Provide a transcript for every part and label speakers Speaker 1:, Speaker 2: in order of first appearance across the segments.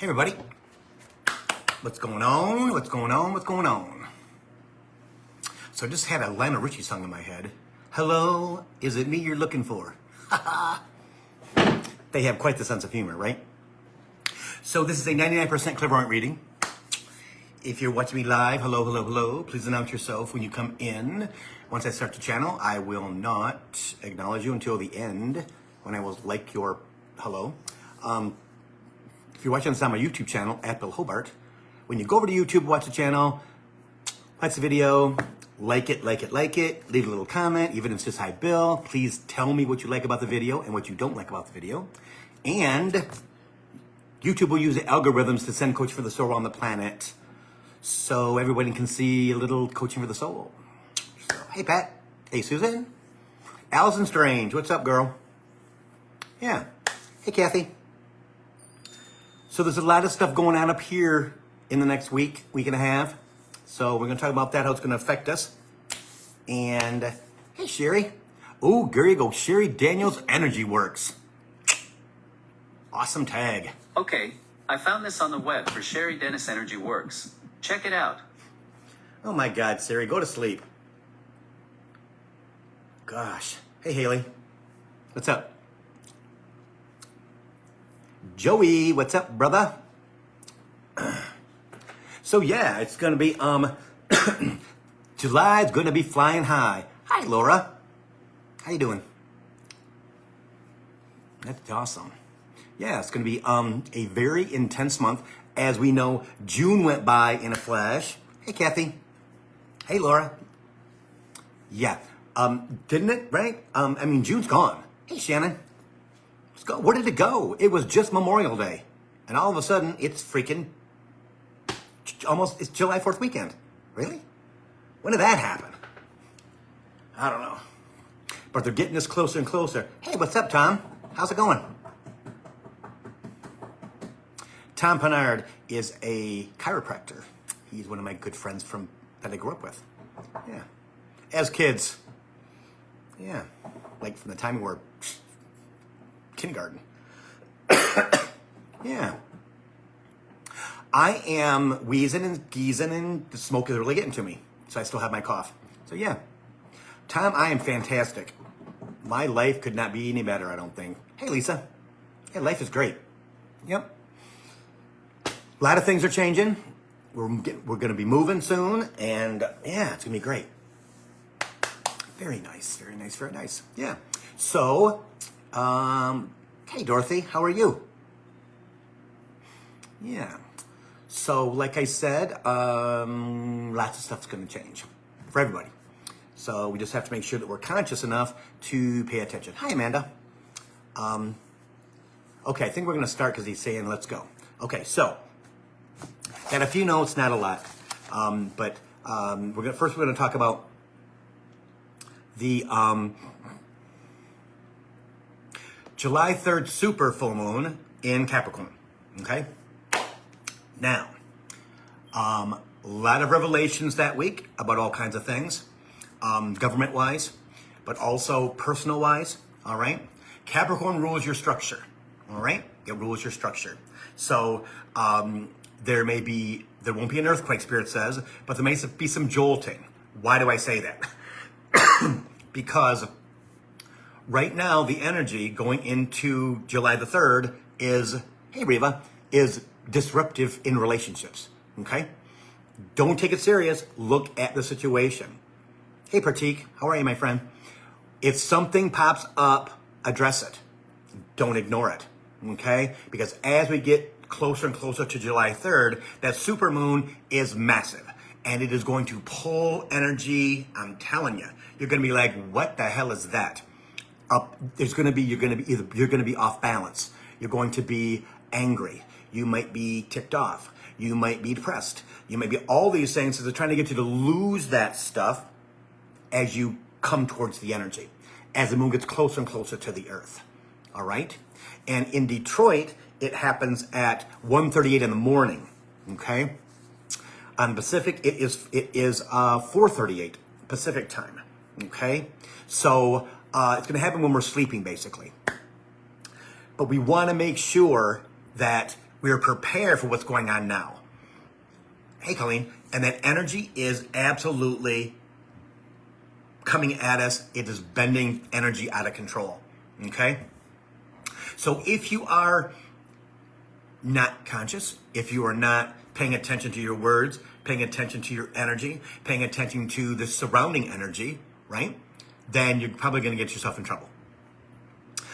Speaker 1: Hey everybody, what's going on? What's going on? What's going on? So I just had a Lionel Richie song in my head. Hello, is it me you're looking for? They have quite the sense of humor, right? So this is a 99% clairvoyant reading. If you're watching me live, hello, hello, hello. Please announce yourself when you come in. Once I start the channel, I will not acknowledge you until the end when I will like your hello. If you're watching this on my YouTube channel, at Bill Hobart, when you go over to YouTube, watch the channel, watch the video, like it, leave a little comment, even if it's just hi Bill. Please tell me what you like about the video and what you don't like about the video. And YouTube will use the algorithms to send Coach for the Soul around the planet so everybody can see a little coaching for the soul. So, hey Pat, hey Susan, Allison Strange, what's up girl? Yeah, hey Kathy. So there's a lot of stuff going on up here in the next week and a half. So we're going to talk about that, how it's going to affect us. And hey, Sherry. Oh, there you go. Sherry Daniels Energy Works. Awesome tag.
Speaker 2: Okay, I found this on the web for Sherry Dennis Energy Works. Check it out.
Speaker 1: Oh my God, Sherry, go to sleep. Gosh. Hey, Haley. What's up? Joey, what's up, brother? So yeah, it's gonna be July's gonna be flying high. Hi, Laura. How you doing? That's awesome. Yeah, it's gonna be a very intense month. As we know, June went by in a flash. Hey, Kathy. Hey, Laura. Yeah, didn't it? Right? I mean, June's gone. Hey, Shannon. Where did it go? It was just Memorial Day. And all of a sudden, it's freaking it's July 4th weekend. Really? When did that happen? I don't know. But they're getting us closer and closer. Hey, what's up, Tom? How's it going? Tom Pennard is a chiropractor. He's one of my good friends that I grew up with. Yeah. As kids. Yeah. Like from the time we were kindergarten. Yeah. I am wheezing and geezing and the smoke is really getting to me. So I still have my cough. So yeah. Tom, I am fantastic. My life could not be any better, I don't think. Hey, Lisa. Hey, life is great. Yep. A lot of things are changing. We're going to be moving soon. And yeah, it's going to be great. Very nice. Very nice. Very nice. Yeah. So, hey, Dorothy, how are you? Yeah. So, like I said, lots of stuff's going to change for everybody. So we just have to make sure that we're conscious enough to pay attention. Hi, Amanda. Okay, I think we're going to start because he's saying let's go. Okay, so got a few notes, not a lot, but we're going to talk about the July 3rd super full moon in Capricorn. Okay. Now, a lot of revelations that week about all kinds of things, government-wise, but also personal-wise, all right? Capricorn rules your structure, all right? It rules your structure. So there won't be an earthquake, Spirit says, but there may be some jolting. Why do I say that? Because right now, the energy going into July the 3rd is, hey, Reva, is disruptive in relationships, okay? Don't take it serious. Look at the situation. Hey, Pratik, how are you, my friend? If something pops up, address it. Don't ignore it, okay? Because as we get closer and closer to July 3rd, that supermoon is massive. And it is going to pull energy. I'm telling you, you're going to be like, what the hell is that? You're going to be off balance. You're going to be angry. You might be ticked off. You might be depressed. You might be all these things. So they're trying to get you to lose that stuff as you come towards the energy, as the moon gets closer and closer to the earth. All right. And in Detroit, it happens at 1:38 in the morning. Okay. On Pacific, it is 4:38 Pacific time. Okay. So it's going to happen when we're sleeping, basically. But we want to make sure that We are prepared for what's going on now. Hey, Colleen. And that energy is absolutely coming at us. It is bending energy out of control. Okay? So if you are not conscious, if you are not paying attention to your words, paying attention to your energy, paying attention to the surrounding energy, right? Then you're probably going to get yourself in trouble.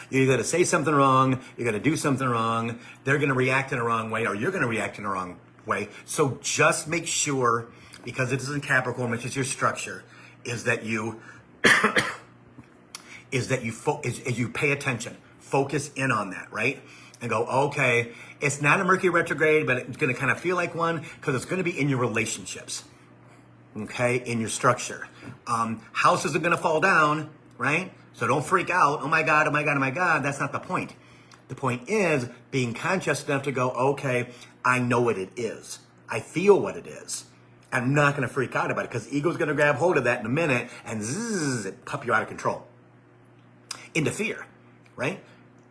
Speaker 1: You're going to say something wrong, you're going to do something wrong, they're going to react in a wrong way, or you're going to react in a wrong way. So just make sure, because it is in Capricorn, which is your structure, is that you you pay attention, focus in on that, right? And go, okay, it's not a Mercury retrograde, but it's going to kind of feel like one because it's going to be in your relationships, okay, in your structure. Houses are going to fall down, right? So don't freak out. Oh my God, oh my God, oh my God. That's not the point. The point is being conscious enough to go, okay, I know what it is. I feel what it is. I'm not going to freak out about it because ego's going to grab hold of that in a minute and zzz, it pop you out of control into fear, right?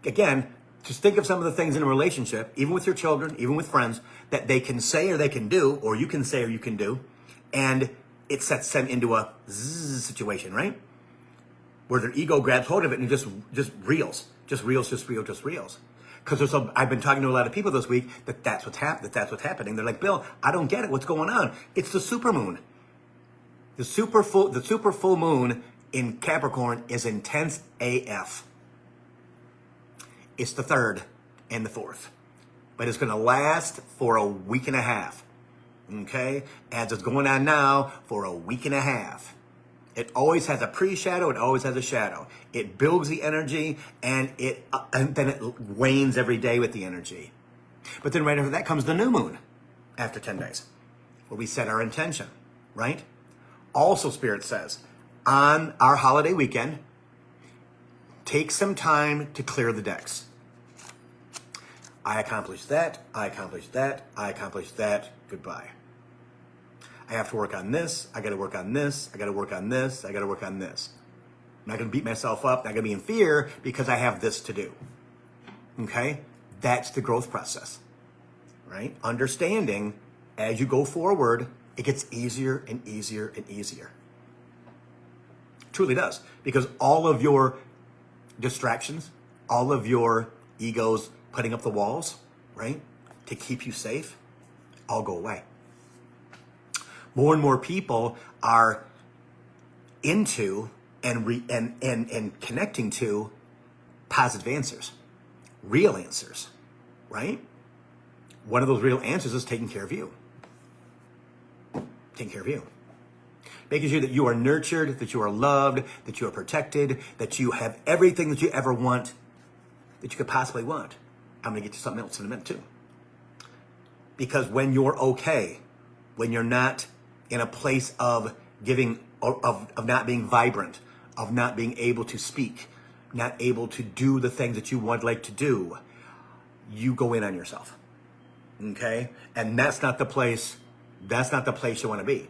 Speaker 1: Again, just think of some of the things in a relationship, even with your children, even with friends, that they can say or they can do, or you can say or you can do, and it sets them into a zzz situation, right? Where their ego grabs hold of it and just reels. Because I've been talking to a lot of people this week that's what's happening. They're like, Bill, I don't get it. What's going on? It's the supermoon. The super full moon in Capricorn is intense AF. It's the 3rd and the 4th. But it's going to last for a week and a half. Okay? As it's going on now for a week and a half. It always has a pre-shadow. It always has a shadow. It builds the energy, and then it wanes every day with the energy. But then right after that comes the new moon after 10 days, where we set our intention, right? Also, Spirit says, on our holiday weekend, take some time to clear the decks. I accomplished that. I accomplished that. I accomplished that. Goodbye. I have to work on this. I got to work on this. I got to work on this. I got to work on this. I'm not going to beat myself up. I'm not going to be in fear because I have this to do. Okay? That's the growth process, right? Understanding as you go forward, it gets easier and easier and easier. It truly does. Because all of your distractions, all of your egos putting up the walls, right, to keep you safe, all go away. More and more people are into and connecting to positive answers, real answers, right? One of those real answers is taking care of you. Taking care of you. Making sure that you are nurtured, that you are loved, that you are protected, that you have everything that you ever want, that you could possibly want. I'm going to get to something else in a minute too. Because when you're okay, when you're not in a place of giving, of not being vibrant, of not being able to speak, not able to do the things that you would like to do, you go in on yourself. Okay? And that's not the place you want to be.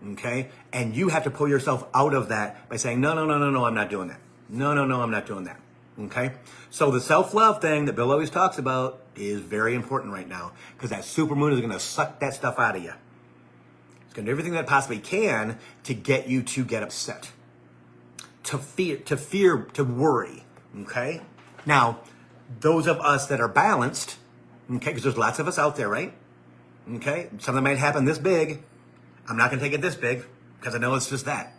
Speaker 1: Okay? And you have to pull yourself out of that by saying, no, I'm not doing that. No, I'm not doing that. Okay? So the self-love thing that Bill always talks about is very important right now because that supermoon is going to suck that stuff out of you. It's going to do everything that it possibly can to get you to get upset, to fear, to worry. Okay? Now, those of us that are balanced, okay, because there's lots of us out there, right? Okay? Something might happen this big. I'm not going to take it this big because I know it's just that.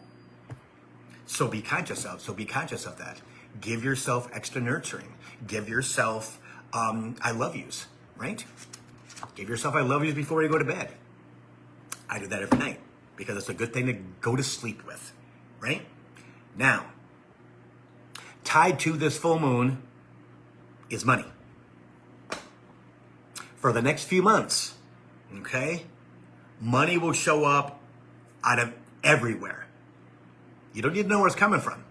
Speaker 1: So be conscious of that. Give yourself extra nurturing. Give yourself I love yous, right? Give yourself I love yous before you go to bed. I do that every night because it's a good thing to go to sleep with, right? Now, tied to this full moon is money. For the next few months, okay, money will show up out of everywhere. You don't need to know where it's coming from.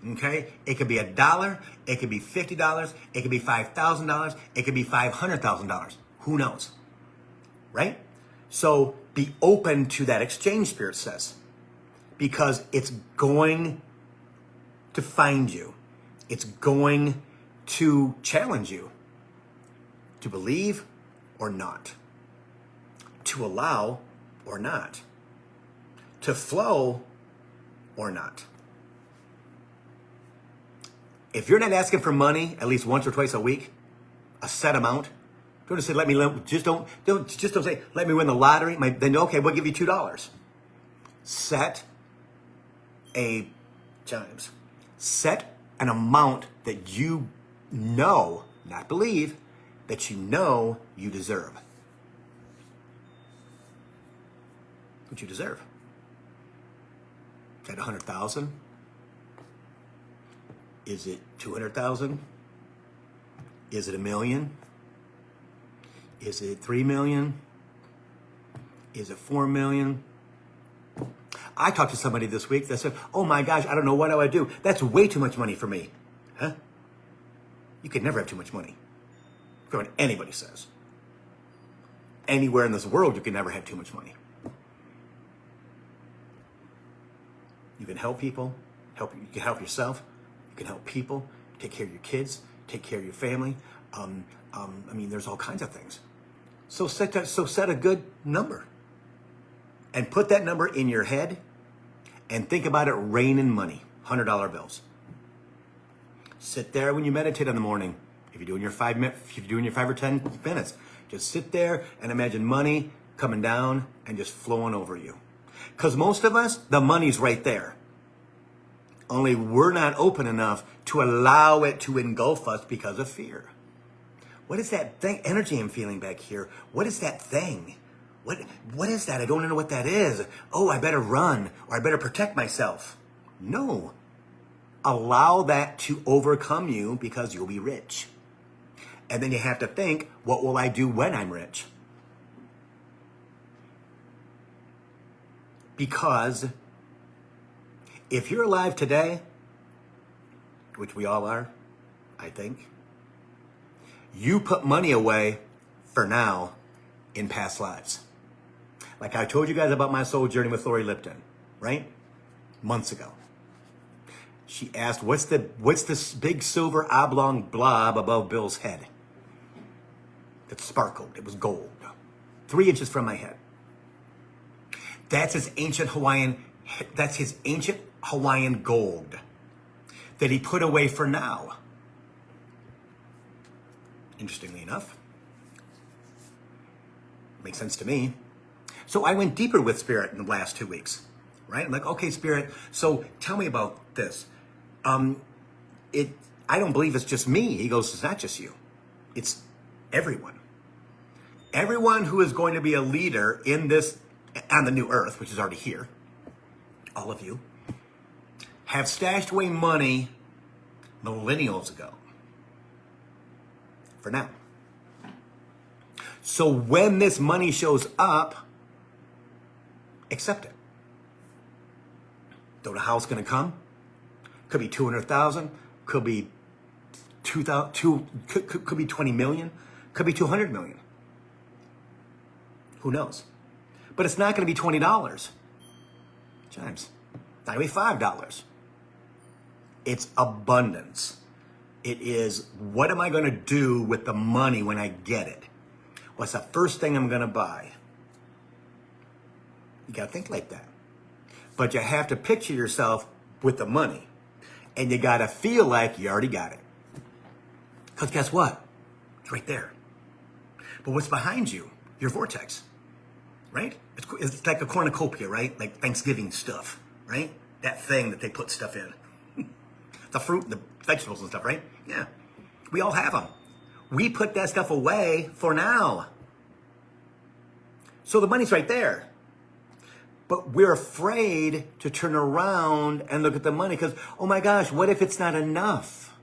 Speaker 1: Okay? It could be $1, it could be $50, it could be $5,000, it could be $500,000. Who knows? Right? So be open to that exchange, Spirit says, because it's going to find you. It's going to challenge you to believe or not, to allow or not, to flow or not. If you're not asking for money at least once or twice a week, a set amount, don't just say, don't say, let me win the lottery. Then, okay, we'll give you $2. Set an amount that you know, not believe, that you know you deserve. What you deserve. Is that 100,000? Is it 200,000? Is it $1 million? Is it 3 million? Is it 4 million? I talked to somebody this week that said, oh my gosh, I don't know what I would do. That's way too much money for me. Huh? You could never have too much money. That's what anybody says. Anywhere in this world, you can never have too much money. You can help people, you can help yourself, you can help people, take care of your kids, take care of your family. There's all kinds of things. So set a good number and put that number in your head and think about it raining money, $100 bills. Sit there when you meditate in the morning. If you're doing your 5 or 10 minutes, just sit there and imagine money coming down and just flowing over you. Because most of us, the money's right there. Only we're not open enough to allow it to engulf us because of fear. What is that thing? Energy I'm feeling back here. What is that thing? What is that? I don't know what that is. Oh, I better run or I better protect myself. No. Allow that to overcome you because you'll be rich. And then you have to think, what will I do when I'm rich? Because if you're alive today, which we all are, I think, you put money away for now in past lives. Like I told you guys about my soul journey with Lori Lipton, right? Months ago. She asked, what's this big silver oblong blob above Bill's head? That sparkled. It was gold. 3 inches from my head. That's his ancient Hawaiian gold that he put away for now. Interestingly enough. Makes sense to me. So I went deeper with Spirit in the last 2 weeks, right? I'm like, okay, Spirit, so tell me about this. I don't believe it's just me. He goes, it's not just you. It's everyone. Everyone who is going to be a leader in this, on the new earth, which is already here, all of you, have stashed away money millennials ago. For now. So when this money shows up, accept it. Don't know how it's going to come. Could be 200,000. Could be 2,000. Could be 20 million. Could be 200 million. Who knows? But it's not going to be $20. James, it's not going to be $5. It's abundance. It is, what am I going to do with the money when I get it? What's the first thing I'm going to buy? You got to think like that. But you have to picture yourself with the money. And you got to feel like you already got it. Because guess what? It's right there. But what's behind you? Your vortex. Right? It's like a cornucopia, right? Like Thanksgiving stuff, right? That thing that they put stuff in. The fruit, the vegetables and stuff, right? Yeah. We all have them. We put that stuff away for now. So the money's right there. But we're afraid to turn around and look at the money because, oh my gosh, what if it's not enough?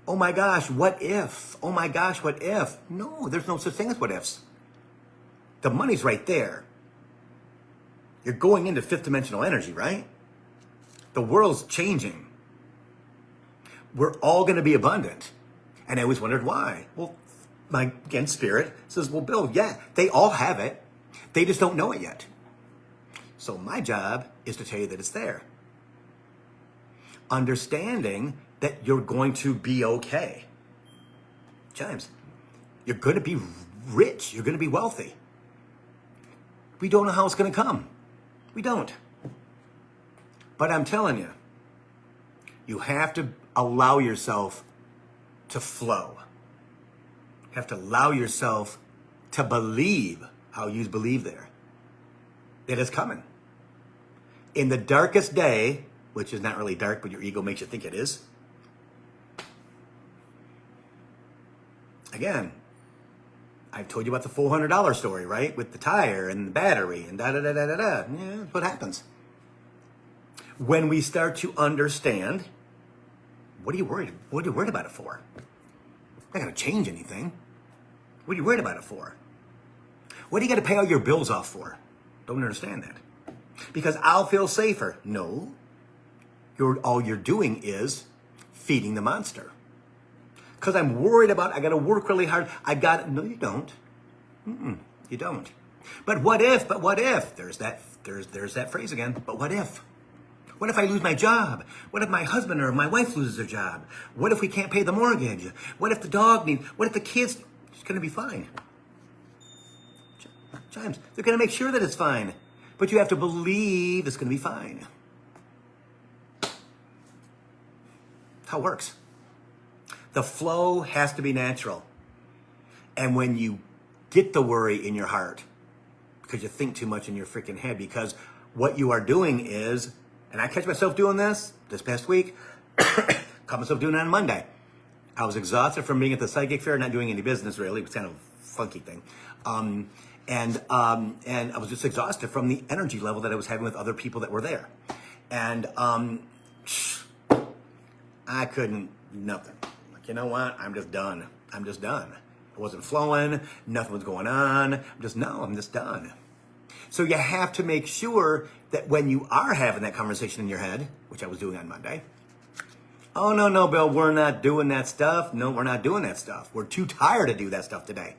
Speaker 1: Oh my gosh, what if? Oh my gosh, what if? No, there's no such thing as what ifs. The money's right there. You're going into fifth dimensional energy, right? The world's changing. We're all going to be abundant. And I always wondered why. Well, again, Spirit says, well, Bill, yeah, they all have it. They just don't know it yet. So my job is to tell you that it's there. Understanding that you're going to be okay. James, you're going to be rich. You're going to be wealthy. We don't know how it's going to come. We don't. But I'm telling you, you have to allow yourself to flow. You have to allow yourself to believe how you believe there. It is coming. In the darkest day, which is not really dark, but your ego makes you think it is. Again, I've told you about the $400 story, right? With the tire and the battery and da-da-da-da-da-da. Yeah, that's what happens. When we start to understand, what are you worried about it for? Not going to change anything. What are you worried about it for? What do you got to pay all your bills off for? Don't understand that. Because I'll feel safer. No. All you're doing is feeding the monster. Because I'm worried about, I got to work really hard. No, you don't. You don't. But what if? There's that phrase again. But what if? What if I lose my job? What if my husband or my wife loses their job? What if we can't pay the mortgage? What if the dog needs, what if the kids, it's going to be fine. Chimes, they're going to make sure that it's fine. But you have to believe it's going to be fine. That's how it works. The flow has to be natural. And when you get the worry in your heart, because you think too much in your freaking head, because what you are doing is, and I catch myself doing this past week, caught myself doing it on Monday. I was exhausted from being at the psychic fair, not doing any business really. It was kind of a funky thing. And I was just exhausted from the energy level that I was having with other people that were there. And I couldn't, nothing. Like, you know what? I'm just done. It wasn't flowing. Nothing was going on. I'm just done. So you have to make sure that when you are having that conversation in your head, which I was doing on Monday, oh, no, Bill, we're not doing that stuff. No, we're not doing that stuff. We're too tired to do that stuff today.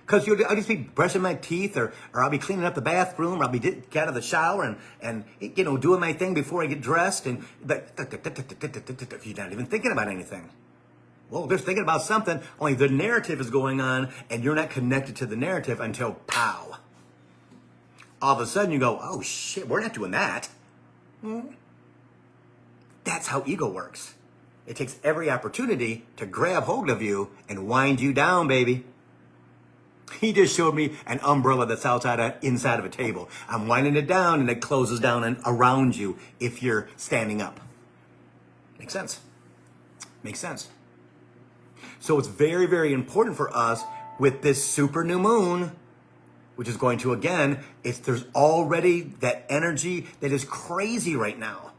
Speaker 1: Because I'll just be brushing my teeth, or I'll be cleaning up the bathroom, or I'll be get out of the shower and doing my thing before I get dressed, and you're not even thinking about anything. Well, they're thinking about something, only the narrative is going on, and you're not connected to the narrative until pow. All of a sudden you go, oh shit, we're not doing that. That's how ego works. It takes every opportunity to grab hold of you and wind you down, baby. He just showed me an umbrella that's inside of a table. I'm winding it down and it closes down and around you if you're standing up. Makes sense. So it's very, very important for us with this super new moon, which is going to, again, there's already that energy that is crazy right now.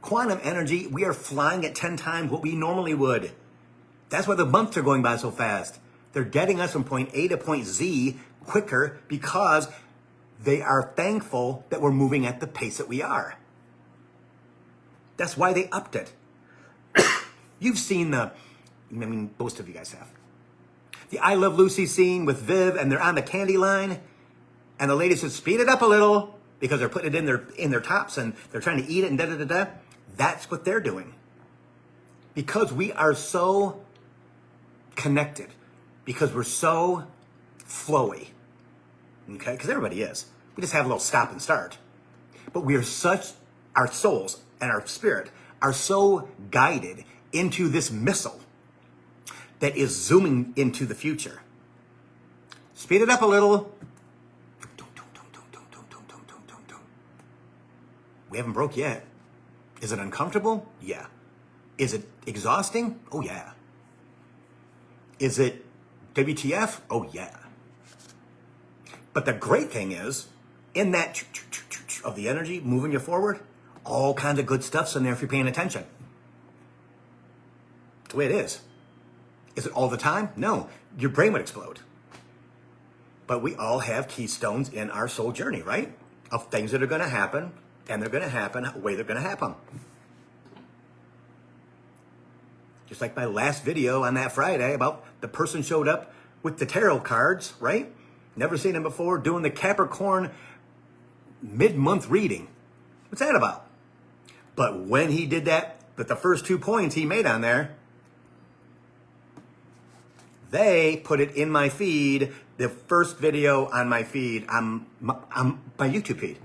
Speaker 1: Quantum energy, we are flying at 10 times what we normally would. That's why the months are going by so fast. They're getting us from point A to point Z quicker because they are thankful that we're moving at the pace that we are. That's why they upped it. You've seen most of you guys have. The I Love Lucy scene with Viv, and they're on the candy line, and the lady says, speed it up a little, because they're putting it in their tops, and they're trying to eat it, and da-da-da-da. That's what they're doing. Because we are so connected, because we're so flowy, okay? Because everybody is. We just have a little stop and start. But our souls and our spirit are so guided into this missile that is zooming into the future. Speed it up a little. We haven't broke yet. Is it uncomfortable? Yeah. Is it exhausting? Oh, yeah. Is it WTF? Oh, yeah. But the great thing is, in that of the energy moving you forward, all kinds of good stuff's in there if you're paying attention. That's the way it is. Is it all the time? No. Your brain would explode. But we all have keystones in our soul journey, right? Of things that are going to happen, and they're going to happen the way they're going to happen. Just like my last video on that Friday about the person showed up with the tarot cards, right? Never seen him before, doing the Capricorn mid-month reading. What's that about? But when he did that, but the first 2 points he made on there, They put it in my feed, the first video on my feed, on my YouTube feed.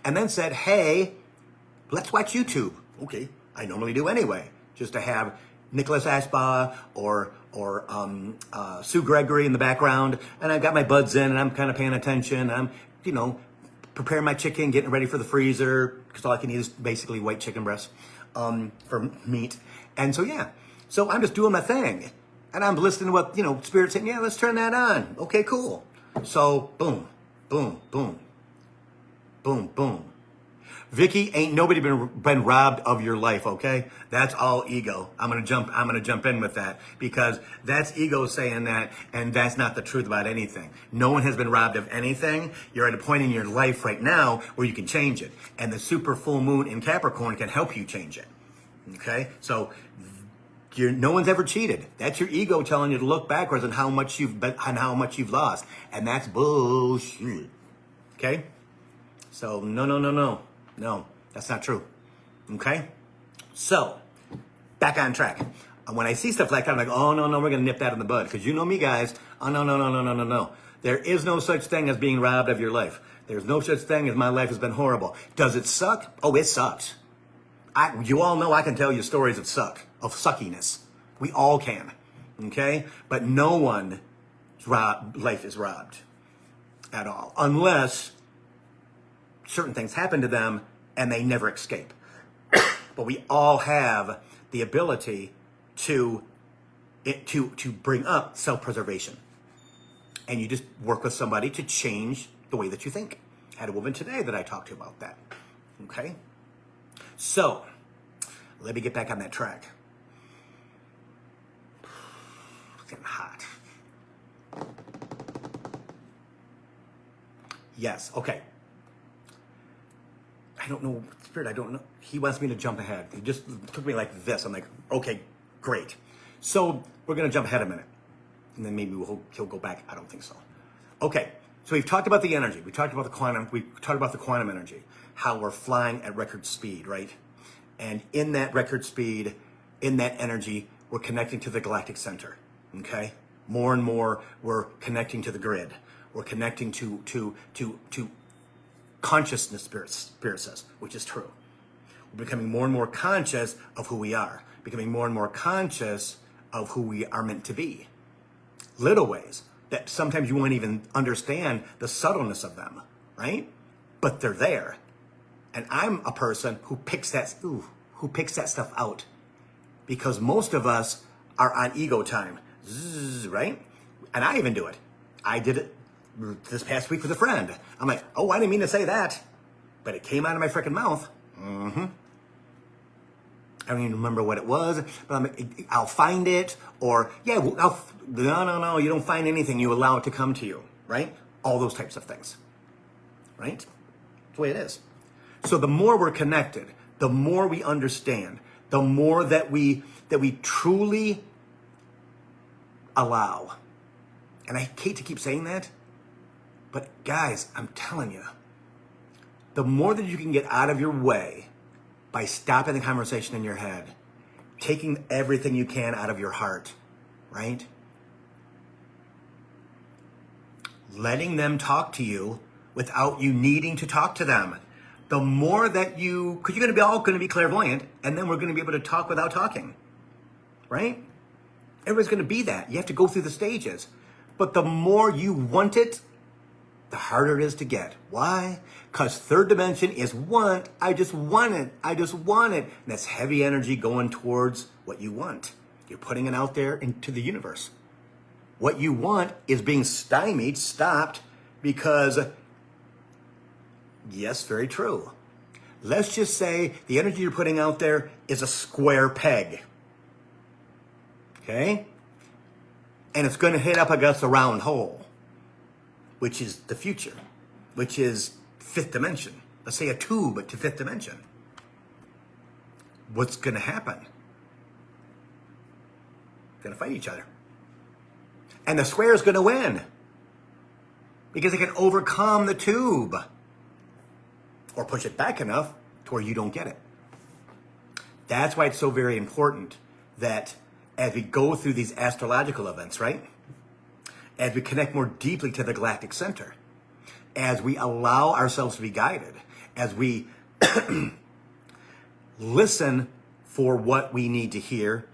Speaker 1: And then said, hey, let's watch YouTube. Okay, I normally do anyway, just to have Nicholas Ashbaugh or Sue Gregory in the background, and I've got my buds in, and I'm kind of paying attention. I'm, preparing my chicken, getting ready for the freezer, because all I can eat is basically white chicken breasts for meat. And so, yeah, so I'm just doing my thing, and I'm listening to what, Spirit saying, yeah, let's turn that on. Okay, cool. So, boom, boom, boom, boom, boom. Vicky, ain't nobody been robbed of your life, okay? That's all ego. I'm gonna jump in with that, because that's ego saying that, and that's not the truth about anything. No one has been robbed of anything. You're at a point in your life right now where you can change it, and the super full moon in Capricorn can help you change it. Okay, so no one's ever cheated. That's your ego telling you to look backwards on how much you've you've lost, and that's bullshit. Okay, so no, that's not true. Okay? So, back on track. When I see stuff like that, I'm like, oh, no, we're going to nip that in the bud. Because you know me, guys. Oh, no. There is no such thing as being robbed of your life. There's no such thing as my life has been horrible. Does it suck? Oh, it sucks. You all know I can tell you stories of suckiness. We all can. Okay? But no one's life is robbed at all. Unless certain things happen to them and they never escape. But we all have the ability to bring up self-preservation. And you just work with somebody to change the way that you think. I had a woman today that I talked to about that. Okay? So, let me get back on that track. It's getting hot. Yes, okay. I don't know, Spirit, I don't know. He wants me to jump ahead. He just took me like this. I'm like, okay, great. So we're going to jump ahead a minute. And then maybe he'll go back. I don't think so. Okay, so we've talked about the energy. We talked about the quantum energy, how we're flying at record speed, right? And in that record speed, in that energy, we're connecting to the galactic center, okay? More and more, we're connecting to the grid. We're connecting to consciousness, Spirit says, which is true. We're becoming more and more conscious of who we are, becoming more and more conscious of who we are meant to be. Little ways that sometimes you won't even understand the subtleness of them, right? But they're there. And I'm a person who picks that stuff out, because most of us are on ego time, right? And I even do it. I did it this past week with a friend. I'm like, oh, I didn't mean to say that, but it came out of my freaking mouth. I don't even remember what it was, but I'm like, I'll find it, or yeah, no, you don't find anything. You allow it to come to you, right? All those types of things, right? That's the way it is. So the more we're connected, the more we understand, the more that we truly allow. And I hate to keep saying that, but guys, I'm telling you, the more that you can get out of your way by stopping the conversation in your head, taking everything you can out of your heart, right? Letting them talk to you without you needing to talk to them. The more that because you're all going to be clairvoyant, and then we're going to be able to talk without talking, right? Everybody's going to be that. You have to go through the stages. But the more you want it, the harder it is to get. Why? Because third dimension is want. I just want it. And that's heavy energy going towards what you want. You're putting it out there into the universe. What you want is being stymied, stopped, because, yes, very true. Let's just say the energy you're putting out there is a square peg. Okay? And it's going to hit up against a round hole, which is the future, which is fifth dimension. Let's say a tube, but to fifth dimension. What's going to happen? Going to fight each other. And the square is going to win, because it can overcome the tube or push it back enough to where you don't get it. That's why it's so very important that as we go through these astrological events, right? As we connect more deeply to the galactic center, as we allow ourselves to be guided, as we listen for what we need to hear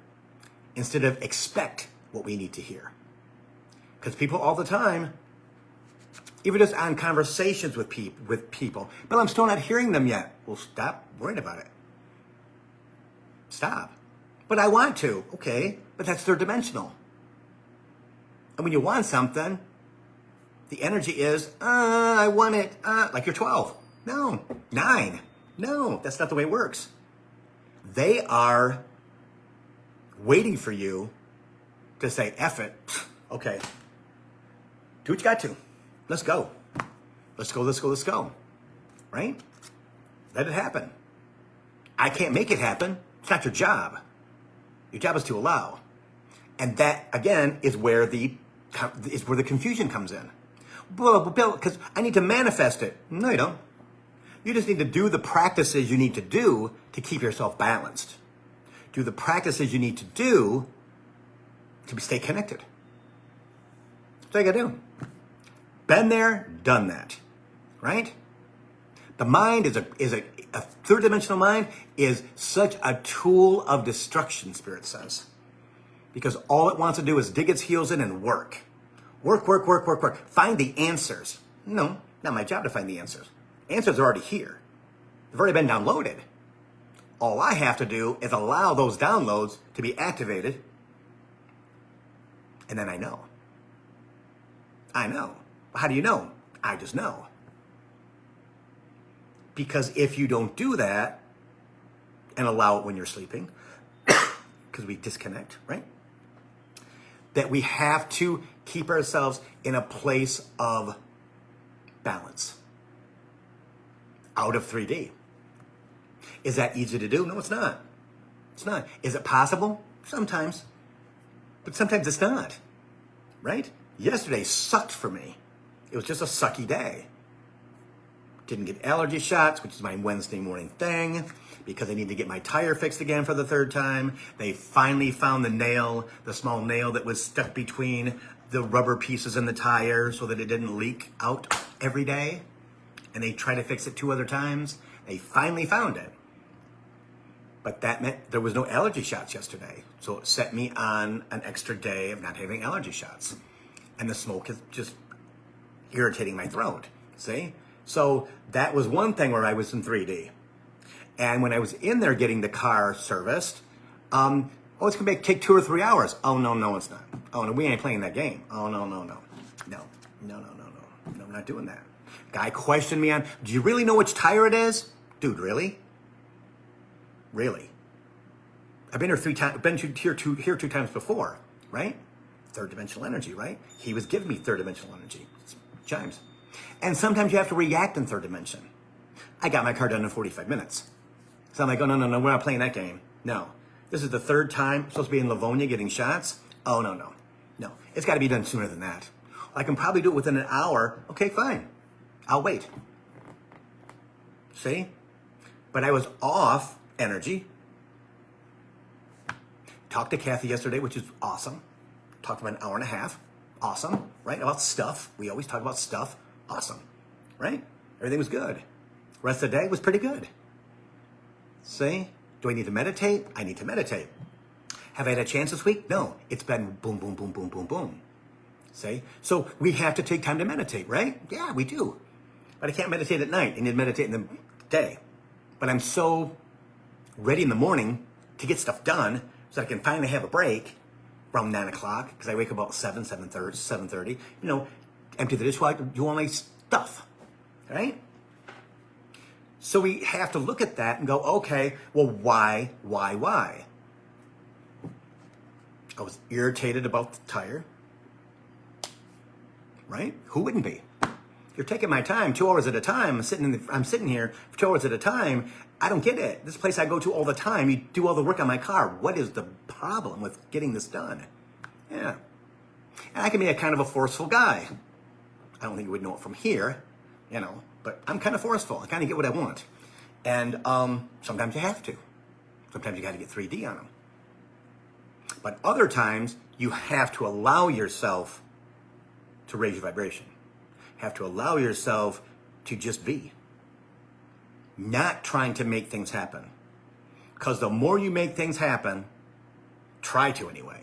Speaker 1: instead of expect what we need to hear. Because people all the time, even just on conversations with people, but I'm still not hearing them yet. Well, stop worrying about it. Stop. But I want to. Okay, but that's third dimensional. And when you want something, the energy is, I want it, like you're 12. No, 9. No, that's not the way it works. They are waiting for you to say, F it. Okay. Do what you got to. Let's go. Let's go, let's go, let's go. Right? Let it happen. I can't make it happen. It's not your job. Your job is to allow. And that, again, is where the confusion comes in. Bill, because I need to manifest it. No, you don't. You just need to do the practices you need to do to keep yourself balanced. Do the practices you need to do to stay connected. That's all you gotta do. Been there, done that, right? The mind is a third dimensional mind is such a tool of destruction, Spirit says. Because all it wants to do is dig its heels in and work. Work. Find the answers. No, not my job to find the answers. Answers are already here. They've already been downloaded. All I have to do is allow those downloads to be activated. And then I know. I know. How do you know? I just know. Because if you don't do that and allow it when you're sleeping, because we disconnect, right? That we have to keep ourselves in a place of balance. Out of 3D. Is that easy to do? No, it's not. It's not. Is it possible? Sometimes. But sometimes it's not. Right? Yesterday sucked for me. It was just a sucky day. Didn't get allergy shots, which is my Wednesday morning thing, because I need to get my tire fixed again for the third time. They finally found the nail, the small nail that was stuck between the rubber pieces in the tire so that it didn't leak out every day. And they tried to fix it 2 other times. They finally found it. But that meant there was no allergy shots yesterday. So it set me on an extra day of not having allergy shots. And the smoke is just irritating my throat, see? So that was one thing where I was in 3D. And when I was in there getting the car serviced, it's gonna take 2 or 3 hours. Oh, no, it's not. Oh, no, we ain't playing that game. Oh, no. No, I'm not doing that. Guy questioned me on, do you really know which tire it is? Dude, really? Really? I've been here 3 times, been here 2 times before, right? Third dimensional energy, right? He was giving me third dimensional energy. It's chimes. And sometimes you have to react in third dimension. I got my car done in 45 minutes. So I'm like, oh, no, we're not playing that game. No. This is the 3rd time I'm supposed to be in Livonia getting shots. Oh, no. It's got to be done sooner than that. I can probably do it within an hour. Okay, fine. I'll wait. See? But I was off energy. Talked to Kathy yesterday, which is awesome. Talked about an hour and a half. Awesome, right? About stuff. We always talk about stuff. Awesome, right? Everything was good. Rest of the day was pretty good. See? Do I need to meditate? I need to meditate. Have I had a chance this week? No. It's been boom, boom, boom, boom, boom, boom. See? So we have to take time to meditate, right? Yeah, we do. But I can't meditate at night. I need to meditate in the day. But I'm so ready in the morning to get stuff done so I can finally have a break around 9 o'clock, because I wake up about 7:30, empty the dishwasher, do all my stuff, right? So we have to look at that and go, okay, well, why? I was irritated about the tire, right? Who wouldn't be? You're taking my time 2 hours at a time. I'm sitting here for 2 hours at a time. I don't get it. This place I go to all the time, you do all the work on my car. What is the problem with getting this done? Yeah. And I can be a kind of a forceful guy. I don't think you would know it from here, but I'm kind of forceful. I kind of get what I want. And sometimes you have to. Sometimes you got to get 3D on them. But other times, you have to allow yourself to raise your vibration. Have to allow yourself to just be. Not trying to make things happen. Because the more you make things happen, try to anyway.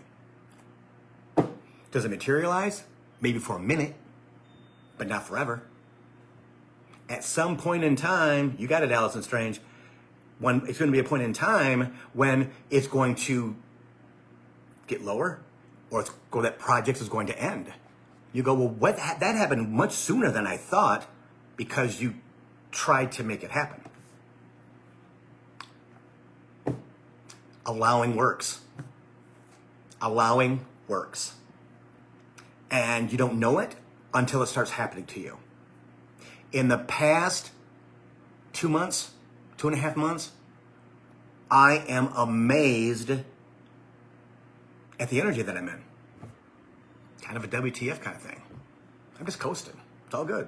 Speaker 1: Does it materialize? Maybe for a minute, but not forever. At some point in time, you got it, Allison Strange, when it's going to be a point in time when it's going to get lower, or that project is going to end. You go, well, that happened much sooner than I thought because you tried to make it happen. Allowing works. Allowing works. And you don't know it until it starts happening to you. In the past 2 months, 2.5 months, I am amazed at the energy that I'm in. Kind of a WTF kind of thing. I'm just coasting. It's all good.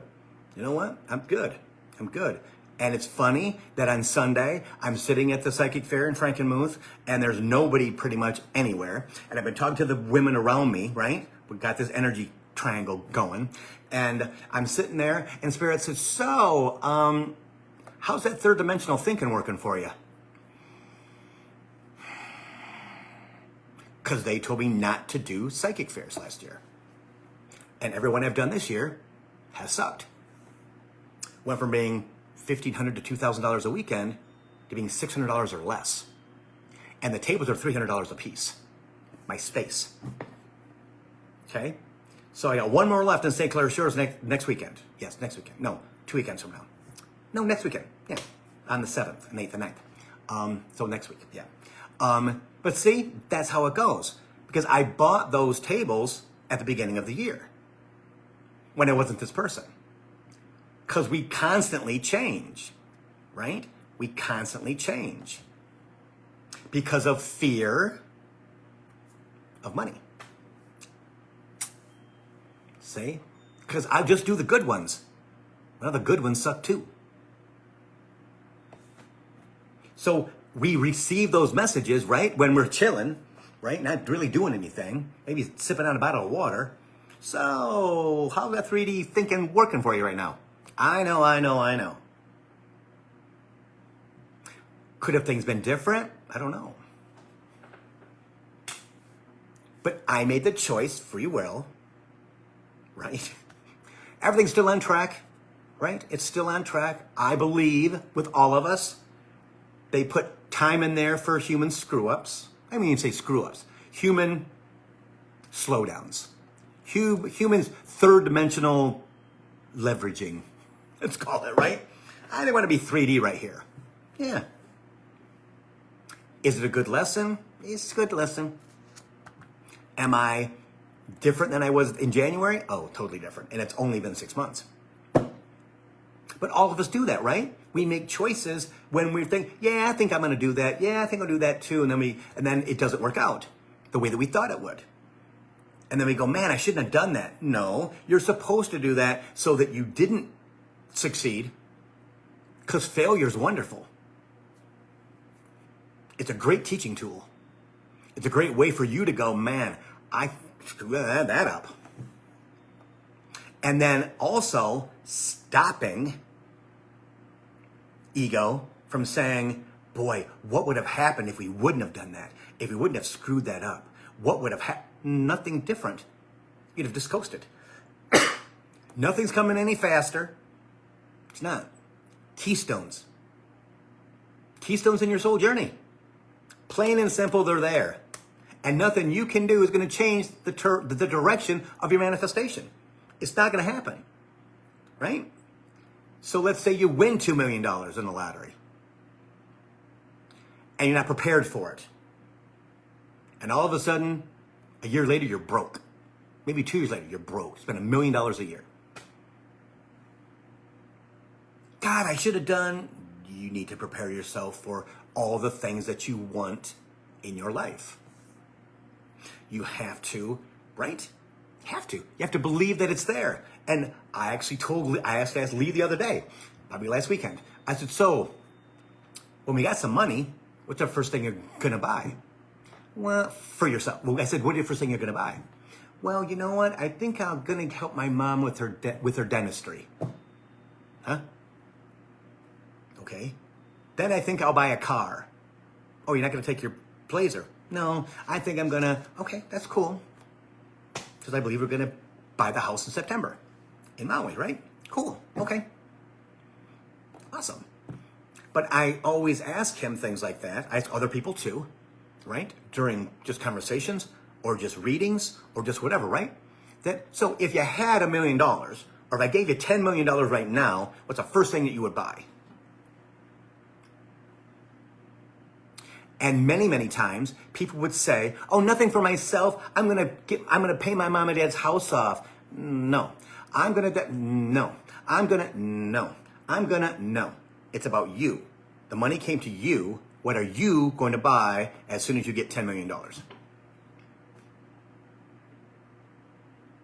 Speaker 1: You know what? I'm good. I'm good. And it's funny that on Sunday, I'm sitting at the psychic fair in Frankenmuth, and there's nobody pretty much anywhere. And I've been talking to the women around me, right? We've got this energy triangle going. And I'm sitting there, and Spirit says, so, how's that third dimensional thinking working for you? Because they told me not to do psychic fairs last year. And everyone I've done this year has sucked. Went from being $1,500 to $2,000 a weekend to being $600 or less. And the tables are $300 a piece. My space. Okay? So I got one more left in St. Clair Shores next weekend. Yes, next weekend. No, 2 weekends from now. No, next weekend. Yeah. On the 7th and 8th and 9th. So next week. Yeah. But see, that's how it goes. Because I bought those tables at the beginning of the year. When it wasn't this person. Because we constantly change. Right? We constantly change. Because of fear of money. See? Because I just do the good ones. Well, the good ones suck too. So we receive those messages, right? When we're chilling, right? Not really doing anything. Maybe sipping on a bottle of water. So how's that 3D thinking working for you right now? I know. Could have things been different? I don't know. But I made the choice, free will, right? Everything's still on track, right? It's still on track. I believe with all of us, they put time in there for human screw-ups. I mean, you say screw-ups. Human slowdowns. Humans third-dimensional leveraging. Let's call it, right? I didn't want to be 3D right here. Yeah. Is it a good lesson? It's a good lesson. Am I different than I was in January? Oh, totally different. And it's only been 6 months. But all of us do that, right? We make choices when we think, yeah, I think I'm going to do that. Yeah, I think I'll do that too. And then it doesn't work out the way that we thought it would. And then we go, man, I shouldn't have done that. No, you're supposed to do that so that you didn't succeed, because failure is wonderful. It's a great teaching tool. It's a great way for you to go, man, I screwed that up. And then also stopping ego from saying, boy, what would have happened if we wouldn't have done that? If we wouldn't have screwed that up? What would have happened? Nothing different. You'd have just coasted. Nothing's coming any faster. It's not. Keystones. Keystones in your soul journey. Plain and simple, they're there. And nothing you can do is going to change the direction of your manifestation. It's not going to happen. Right? So let's say you win $2 million in the lottery. And you're not prepared for it. And all of a sudden, a year later, you're broke. Maybe 2 years later, you're broke. Spend $1 million a year. God, I should have done. You need to prepare yourself for all the things that you want in your life. You have to, right? Have to. You have to believe that it's there. And I asked Lee the other day, probably last weekend. I said, so, when we got some money, what's the first thing you're going to buy? Well, for yourself. Well, I said, what are the first thing you're going to buy? Well, you know what? I think I'm going to help my mom with her dentistry. Huh? Okay. Then I think I'll buy a car. Oh, you're not going to take your Blazer? No, I think I'm going to. Okay, that's cool. Because I believe we're going to buy the house in September in Maui, right? Cool. Okay. Awesome. But I always ask him things like that. I ask other people too, right? During just conversations or just readings or just whatever, right? So if you had $1 million, or if I gave you $10 million right now, what's the first thing that you would buy? And many, many times people would say, oh, nothing for myself. I'm going to pay my mom and dad's house off. No. No. It's about you. The money came to you. What are you going to buy as soon as you get $10 million?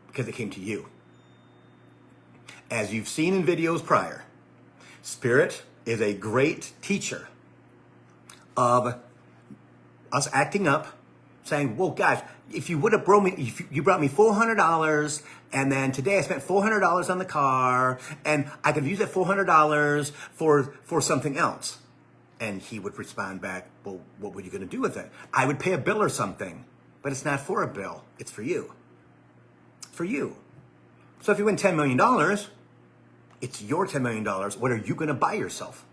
Speaker 1: Because it came to you. As you've seen in videos prior, Spirit is a great teacher of us acting up, saying, well, gosh, if you would have brought me, if you brought me $400, and then today I spent $400 on the car, and I could use that $400 for something else. And he would respond back, well, what were you going to do with it? I would pay a bill or something, but it's not for a bill. It's for you. It's for you. So if you win $10 million, it's your $10 million. What are you going to buy yourself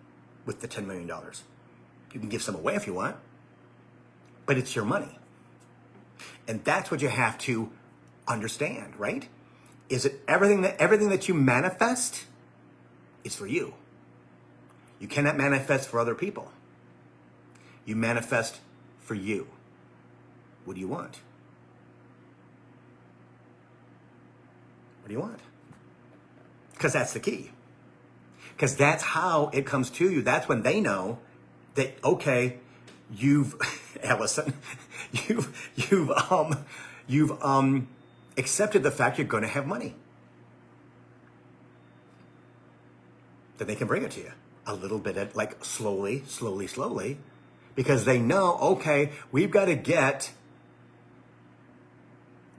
Speaker 1: with the $10 million? You can give some away if you want, but it's your money. And that's what you have to understand, right? Is it everything that you manifest is for you. You cannot manifest for other people. You manifest for you. What do you want? What do you want? Because that's the key. Because that's how it comes to you. That's when they know that, okay, Allison, you've accepted the fact you're going to have money. Then they can bring it to you a little bit, like slowly, because they know, okay, we've got to get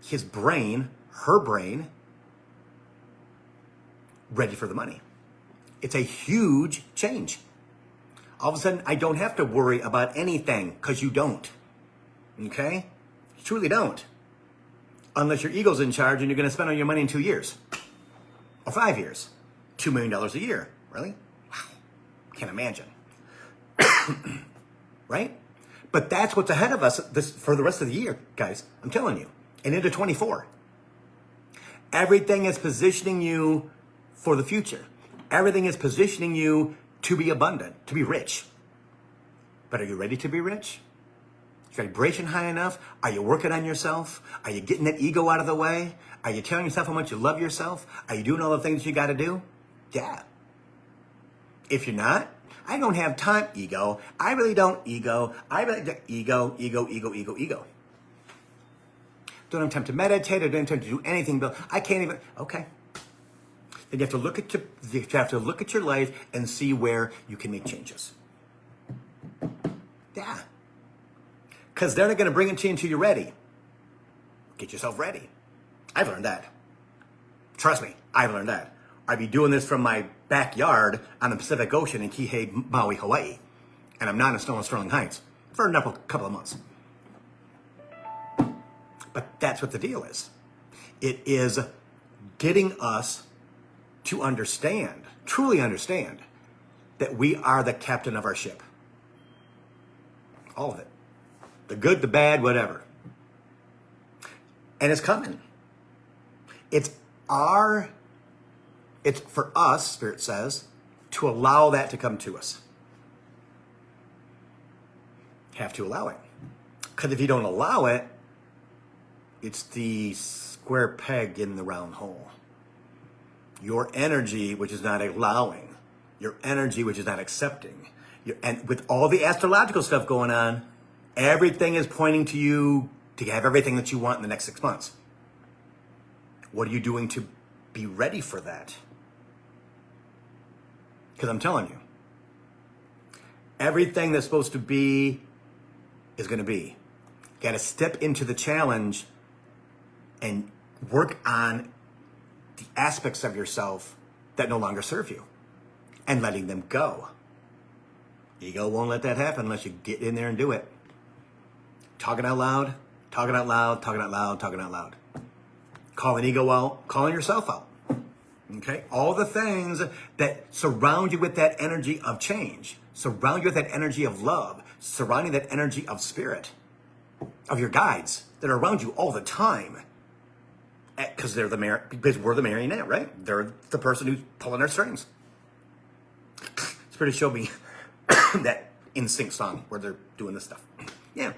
Speaker 1: his brain, her brain, ready for the money. It's a huge change. All of a sudden, I don't have to worry about anything, because you don't. Okay? You truly don't. Unless your ego's in charge and you're going to spend all your money in 2 years. Or 5 years. $2 million a year. Really? Wow. Can't imagine. Right? But that's what's ahead of us for the rest of the year, guys. I'm telling you. And into 24. Everything is positioning you for the future. Everything is positioning you to be abundant, to be rich. But are you ready to be rich? Is your vibration high enough? Are you working on yourself? Are you getting that ego out of the way? Are you telling yourself how much you love yourself? Are you doing all the things you got to do? Yeah. If you're not, I don't have time, ego. I really don't, ego. I really don't, ego. Don't have time to meditate. I don't have time to do anything, Bill. I can't even. Okay. Then you have to look at your life and see where you can make changes. Yeah. Because they're not going to bring it to you until you're ready. Get yourself ready. I've learned that. Trust me, I've learned that. I'd be doing this from my backyard on the Pacific Ocean in Kihei, Maui, Hawaii. And I'm not in Sterling Heights for a couple of months. But that's what the deal is. It is getting us to understand, truly understand, that we are the captain of our ship. All of it. The good, the bad, whatever. And it's coming. It's for us, Spirit says, to allow that to come to us. Have to allow it. Because if you don't allow it, it's the square peg in the round hole. Your energy, which is not allowing. Your energy, which is not accepting. And with all the astrological stuff going on, everything is pointing to you to have everything that you want in the next 6 months. What are you doing to be ready for that? Because I'm telling you, everything that's supposed to be is going to be. Got to step into the challenge and work on the aspects of yourself that no longer serve you and letting them go. Ego won't let that happen unless you get in there and do it. Talking out loud, talking out loud, talking out loud, talking out loud. Calling ego out, calling yourself out. Okay? All the things that surround you with that energy of change, surround you with that energy of love, surrounding that energy of spirit, of your guides that are around you all the time. Because because we're the marionette, right? They're the person who's pulling our strings. Spirit showed me that NSYNC song where they're doing this stuff. Yeah.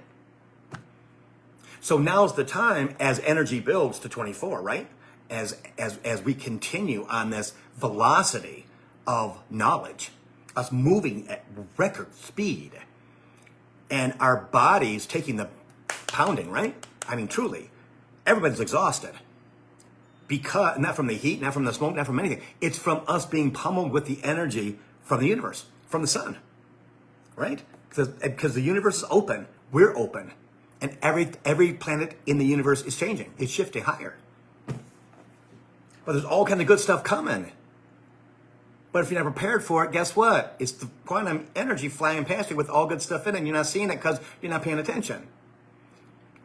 Speaker 1: So now's the time as energy builds to 24, right? As we continue on this velocity of knowledge, us moving at record speed, and our bodies taking the pounding, right? I mean, truly, everybody's exhausted. Because, not from the heat, not from the smoke, not from anything. It's from us being pummeled with the energy from the universe, from the sun, right? Because the universe is open, we're open. And every planet in the universe is changing. It's shifting higher. But there's all kinds of good stuff coming. But if you're not prepared for it, guess what? It's the quantum energy flying past you with all good stuff in it, and you're not seeing it because you're not paying attention.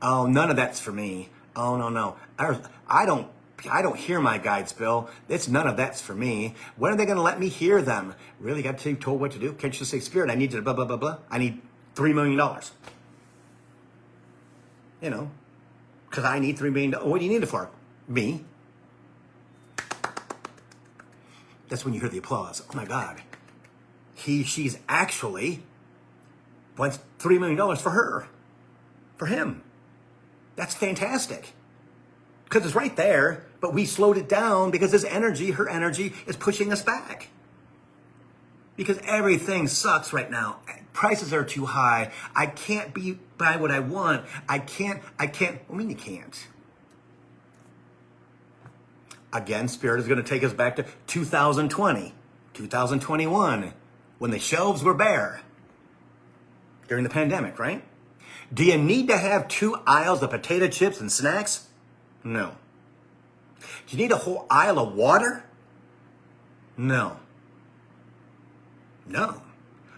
Speaker 1: Oh, none of that's for me. Oh, no. I don't hear my guides, Bill. It's none of that's for me. When are they going to let me hear them? Really got to be told what to do? Can't you just say, Spirit, I need you to blah, blah, blah, blah. I need $3 million. You know, because I need $3 million. What do you need it for? Me. That's when you hear the applause. Oh my God. She's actually wants $3 million for her. For him. That's fantastic. Because it's right there, but we slowed it down because her energy is pushing us back. Because everything sucks right now. Prices are too high. I can't buy what I want. I can't. What do you mean you can't? Again, Spirit is going to take us back to 2020, 2021, when the shelves were bare during the pandemic, right? Do you need to have 2 aisles of potato chips and snacks? No. Do you need a whole aisle of water? No. No.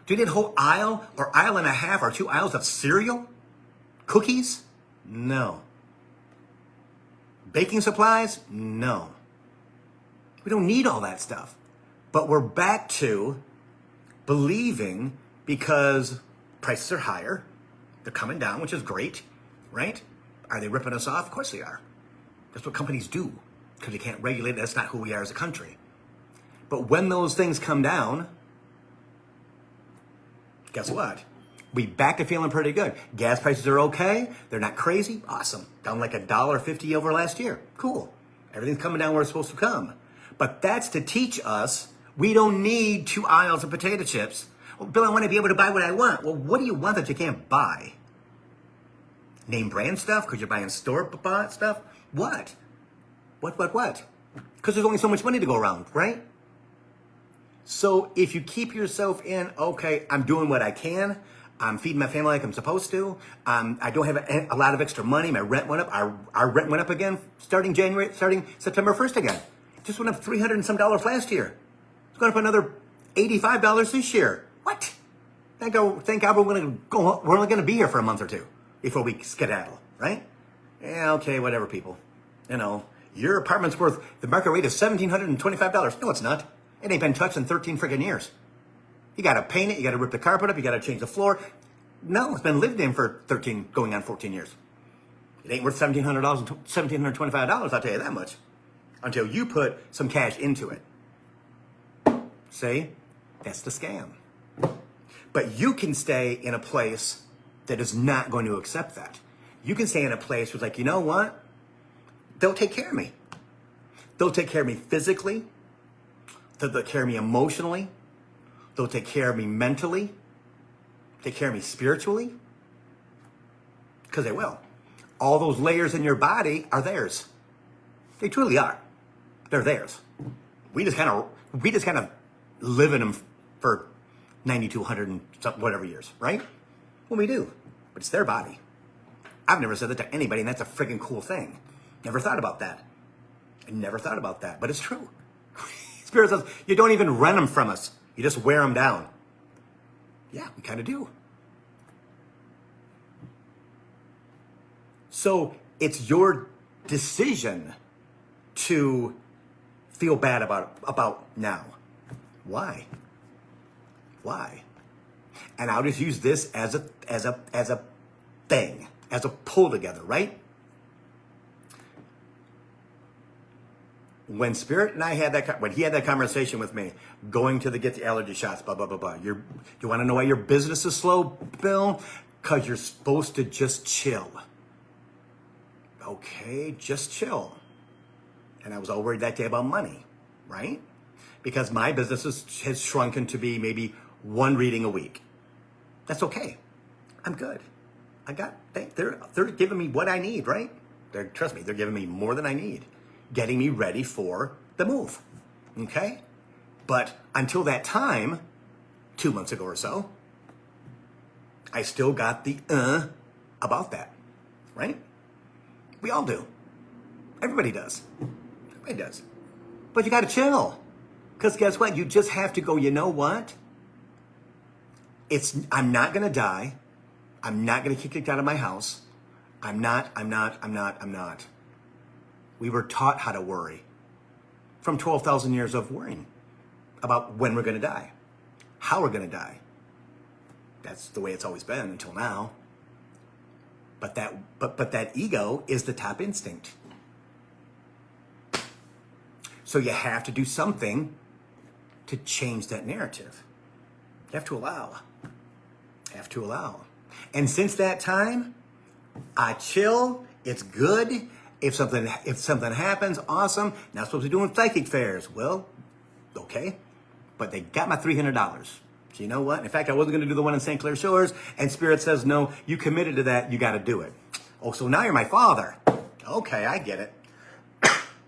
Speaker 1: Do you need a whole aisle or aisle and a half or 2 aisles of cereal? Cookies? No. Baking supplies? No. We don't need all that stuff. But we're back to believing because prices are higher, they're coming down, which is great, right? Are they ripping us off? Of course they are. That's what companies do because they can't regulate it. That's not who we are as a country. But when those things come down, guess what? We back to feeling pretty good. Gas prices are okay. They're not crazy. Awesome. Down like $1.50 over last year. Cool. Everything's coming down where it's supposed to come. But that's to teach us we don't need 2 aisles of potato chips. Well, Bill, I want to be able to buy what I want. Well, what do you want that you can't buy? Name brand stuff? Because you're buying store-bought stuff? What? What? Because there's only so much money to go around, right? So if you keep yourself in, okay, I'm doing what I can. I'm feeding my family like I'm supposed to. I don't have a lot of extra money. My rent went up. Our rent went up again starting September 1st again. Just went up $300 and some last year. It's going up another $85 this year. What? Thank God we're only going to be here for a month or two before we skedaddle, right? Yeah, okay, whatever, people. You know, your apartment's worth, the market rate is $1,725. No, it's not. It ain't been touched in 13 freaking years. You got to paint it. You got to rip the carpet up. You got to change the floor. No, it's been lived in for 13, going on 14 years. It ain't worth $1,725. I'll tell you that much. Until you put some cash into it. See? That's the scam. But you can stay in a place that is not going to accept that. You can stay in a place where it's like, you know what? They'll take care of me. They'll take care of me physically. They'll take care of me emotionally. They'll take care of me mentally. Take care of me spiritually. Because they will. All those layers in your body are theirs. They truly are. They're theirs. We just kind of live in them for 90 to 100 and whatever years, right? Well, we do. But it's their body. I've never said that to anybody, and that's a freaking cool thing. Never thought about that. I never thought about that, but it's true. Spirit says, you don't even rent them from us. You just wear them down. Yeah, we kind of do. So it's your decision to feel bad about now. Why? Why? And I'll just use this as a thing, as a pull together, right? When Spirit and I had when he had that conversation with me, going to get the allergy shots, blah, blah, blah, blah. You want to know why your business is slow, Bill? Because you're supposed to just chill. Okay, just chill. And I was all worried that day about money, right? Because my business has shrunken to be maybe one reading a week. That's okay. I'm good. They're giving me what I need, right? Trust me, they're giving me more than I need. Getting me ready for the move, okay? But until that time, 2 months ago or so, I still got the about that, right? We all do. Everybody does. Everybody does. But you gotta chill. Because guess what? You just have to go, you know what? I'm not gonna die. I'm not gonna get kicked out of my house. I'm not. We were taught how to worry from 12,000 years of worrying about when we're going to die, how we're going to die. That's the way it's always been until now. But that ego is the top instinct. So you have to do something to change that narrative. You have to allow. And since that time, I chill. It's good. If something happens, awesome. Not supposed to be doing psychic fairs. Well, okay. But they got my $300. So you know what? In fact, I wasn't going to do the one in St. Clair Shores. And Spirit says, no, you committed to that. You got to do it. Oh, so now you're my father. Okay, I get it.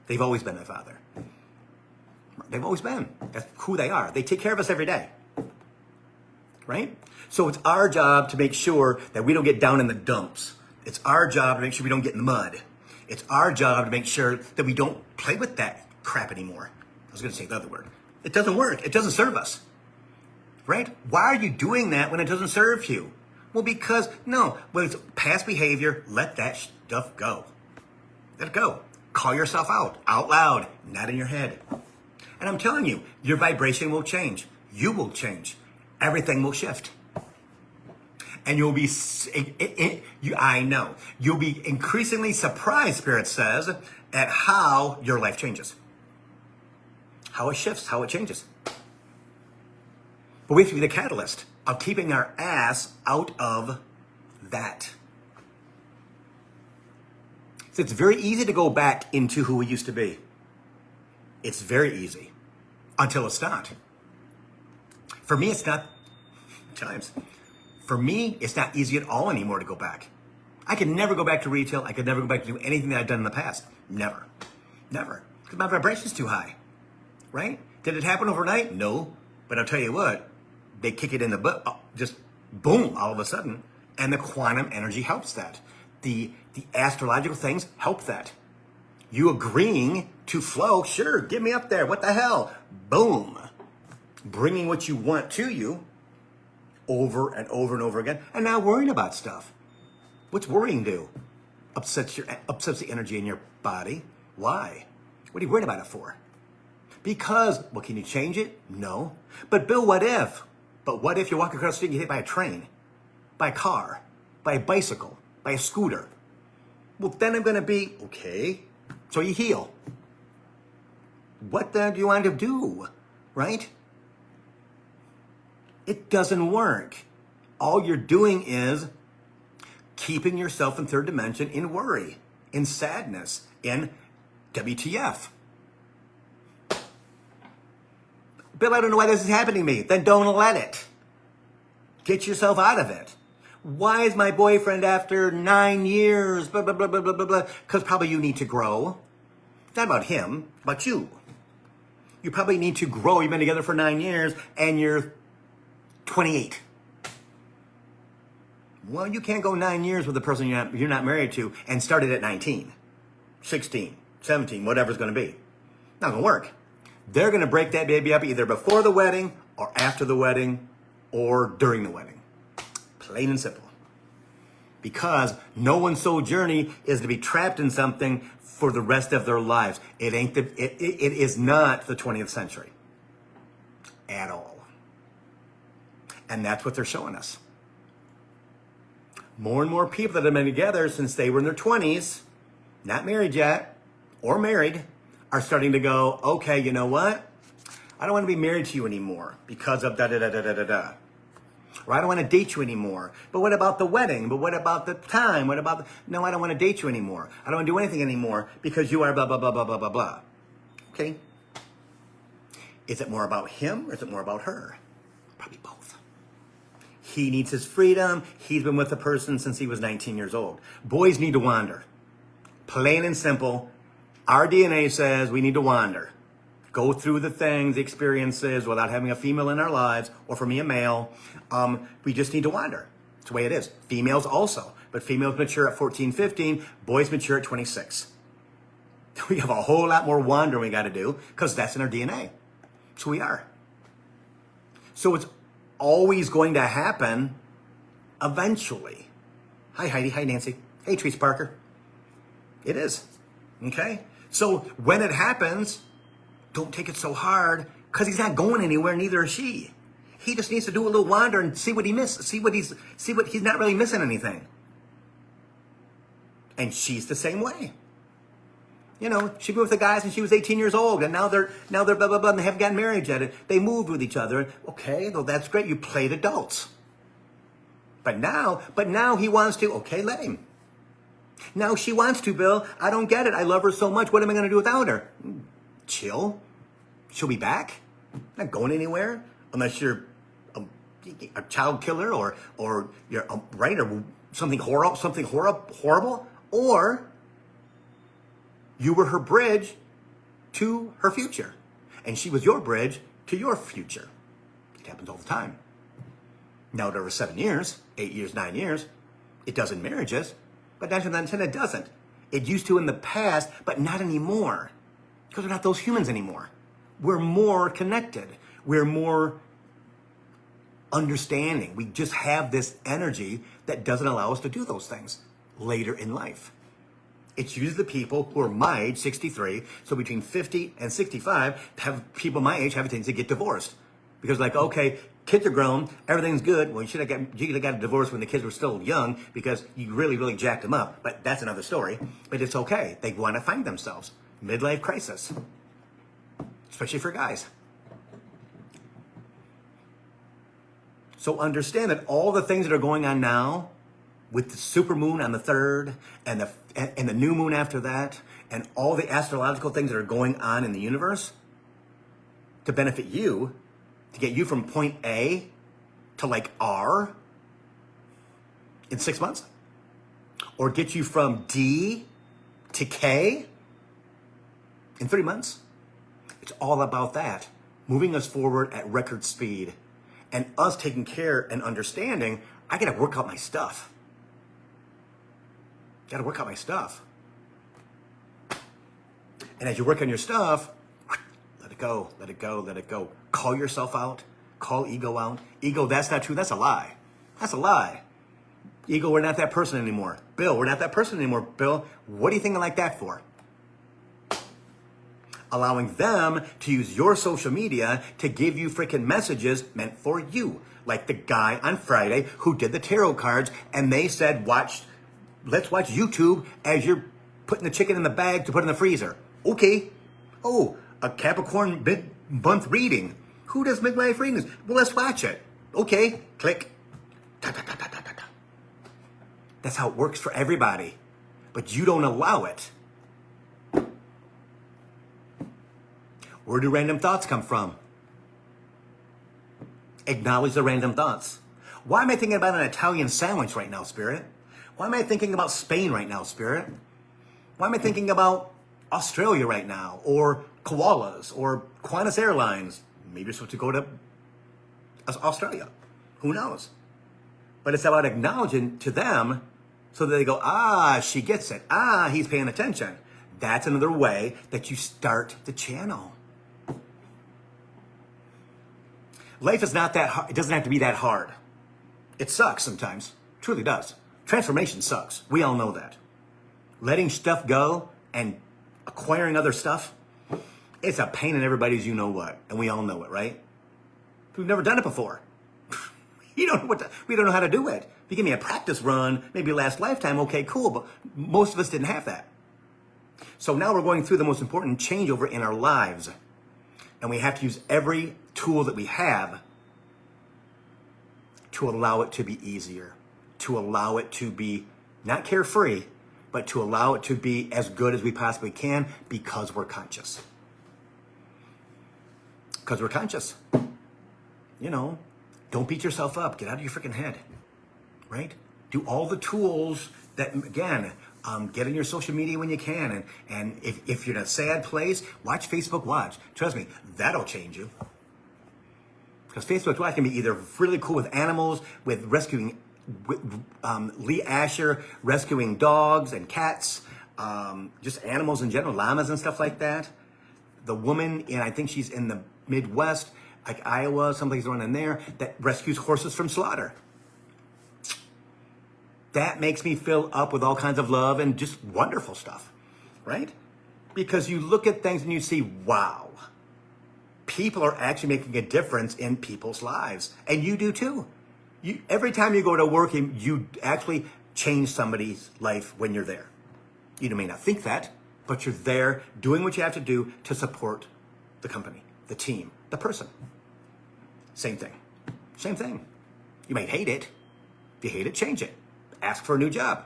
Speaker 1: They've always been my father. They've always been. That's who they are. They take care of us every day. Right? So it's our job to make sure that we don't get down in the dumps. It's our job to make sure we don't get in the mud. It's our job to make sure that we don't play with that crap anymore. I was going to say the other word. It doesn't work. It doesn't serve us. Right? Why are you doing that when it doesn't serve you? Well, because, when it's past behavior, let that stuff go. Let it go. Call yourself out loud, not in your head. And I'm telling you, your vibration will change. You will change. Everything will shift. And you'll be increasingly surprised, Spirit says, at how your life changes. How it shifts, how it changes. But we have to be the catalyst of keeping our ass out of that. So it's very easy to go back into who we used to be. It's very easy. Until it's not. For me, it's not. For me, it's not easy at all anymore to go back. I can never go back to retail. I could never go back to do anything that I've done in the past. Never. Because my vibration's too high. Right? Did it happen overnight? No. But I'll tell you what, they kick it in the butt, just boom, all of a sudden. And the quantum energy helps that. The astrological things help that. You agreeing to flow, sure, get me up there. What the hell? Boom. Bringing what you want to you. Over and over and over again, and not worrying about stuff. What's worrying do? Upsets the energy in your body. Why? What are you worried about it for? Because, well, can you change it? No. But Bill, what if? But what if you're walking across the street and you get hit by a train, by a car, by a bicycle, by a scooter? Well, then I'm going to be, okay, so you heal. What then do you want to do, right? It doesn't work. All you're doing is keeping yourself in third dimension in worry, in sadness, in WTF. Bill, I don't know why this is happening to me. Then don't let it. Get yourself out of it. Why is my boyfriend after 9 years, blah, blah, blah, blah, blah, blah, blah? Because probably you need to grow. It's not about him, about you. You probably need to grow. You've been together for 9 years and you're 28. Well, you can't go 9 years with a person you're not married to and start it at 19, 16, 17, whatever's going to be. Not going to work. They're going to break that baby up either before the wedding or after the wedding or during the wedding. Plain and simple. Because no one's soul journey is to be trapped in something for the rest of their lives. It is not the 20th century at all. And that's what they're showing us. More and more people that have been together since they were in their 20s, not married yet, or married, are starting to go, okay, you know what? I don't want to be married to you anymore because of da-da-da-da-da-da-da. Or I don't want to date you anymore. But what about the wedding? But what about the time? What about no, I don't want to date you anymore. I don't want to do anything anymore because you are blah, blah, blah, blah, blah, blah, blah. Okay? Is it more about him or is it more about her? Probably both. He needs his freedom. He's been with a person since he was 19 years old. Boys need to wander. Plain and simple. Our DNA says we need to wander. Go through the things, the experiences without having a female in our lives, or for me, a male. We just need to wander. It's the way it is. Females also. But females mature at 14, 15. Boys mature at 26. We have a whole lot more wandering we got to do because that's in our DNA. So we are. So it's always going to happen eventually. Hi, Heidi. Hi, Nancy. Hey, Trace Parker. It is. Okay? So when it happens, don't take it so hard because he's not going anywhere, neither is she. He just needs to do a little wander and see what he missed. See what he's not really missing anything. And she's the same way. You know, she moved with the guys when she was 18 years old, and now they're blah, blah, blah, and they haven't gotten married yet. They moved with each other. Okay, well, that's great. You played adults. But now he wants to, okay, let him. Now she wants to, Bill. I don't get it. I love her so much. What am I going to do without her? Chill. She'll be back. Not going anywhere unless you're a child killer or you're right or something horrible, or you were her bridge to her future, and she was your bridge to your future. It happens all the time. Now, over 7 years, 8 years, 9 years, it does in marriages, but 9 times out of 10, it doesn't. It used to in the past, but not anymore, because we're not those humans anymore. We're more connected. We're more understanding. We just have this energy that doesn't allow us to do those things later in life. It's usually the people who are my age, 63, so between 50 and 65, people my age have a tendency to get divorced. Because like, okay, kids are grown, everything's good. Well, you should have got a divorce when the kids were still young because you really, really jacked them up. But that's another story. But it's okay. They want to find themselves. Midlife crisis. Especially for guys. So understand that all the things that are going on now, with the super moon on the 3rd and the new moon after that, and all the astrological things that are going on in the universe to benefit you, to get you from point A to like R in 6 months, or get you from D to K in 3 months. It's all about that, moving us forward at record speed, and us taking care and understanding, I got to work out my stuff. Got to work out my stuff. And as you work on your stuff, let it go, let it go, let it go. Call yourself out. Call ego out. Ego, that's not true. That's a lie. That's a lie. Ego, we're not that person anymore. Bill, we're not that person anymore. Bill, what are you thinking like that for? Allowing them to use your social media to give you freaking messages meant for you. Like the guy on Friday who did the tarot cards, and they said, let's watch YouTube as you're putting the chicken in the bag to put in the freezer. Okay. Oh, a Capricorn mid-month reading. Who does midlife readings? Well, let's watch it. Okay. Click. Ta, ta, ta, ta, ta, ta. That's how it works for everybody. But you don't allow it. Where do random thoughts come from? Acknowledge the random thoughts. Why am I thinking about an Italian sandwich right now, Spirit? Why am I thinking about Spain right now, Spirit? Why am I thinking about Australia right now? Or koalas? Or Qantas Airlines? Maybe you're supposed to go to Australia. Who knows? But it's about acknowledging to them so that they go, ah, she gets it. Ah, he's paying attention. That's another way that you start the channel. Life is not that hard. It doesn't have to be that hard. It sucks sometimes. It truly does. Transformation sucks. We all know that. Letting stuff go and acquiring other stuff, it's a pain in everybody's you know what. And we all know it, right? We've never done it before. We don't know how to do it. If you give me a practice run, maybe last lifetime, okay, cool. But most of us didn't have that. So now we're going through the most important changeover in our lives. And we have to use every tool that we have to allow it to be easier, to allow it to be not carefree, but to allow it to be as good as we possibly can because we're conscious. Because we're conscious. You know, don't beat yourself up. Get out of your freaking head, right? Do all the tools that, again, get in your social media when you can. And if you're in a sad place, watch Facebook Watch. Trust me, that'll change you. Because Facebook Watch can be either really cool with animals, with rescuing, Lee Asher rescuing dogs and cats, just animals in general, llamas and stuff like that. The woman, and I think she's in the Midwest, like Iowa, someplace around in there, that rescues horses from slaughter. That makes me fill up with all kinds of love and just wonderful stuff, right? Because you look at things and you see, wow, people are actually making a difference in people's lives. And you do too. Every time you go to work, you actually change somebody's life when you're there. You may not think that, but you're there doing what you have to do to support the company, the team, the person. Same thing. Same thing. You might hate it. If you hate it, change it. Ask for a new job.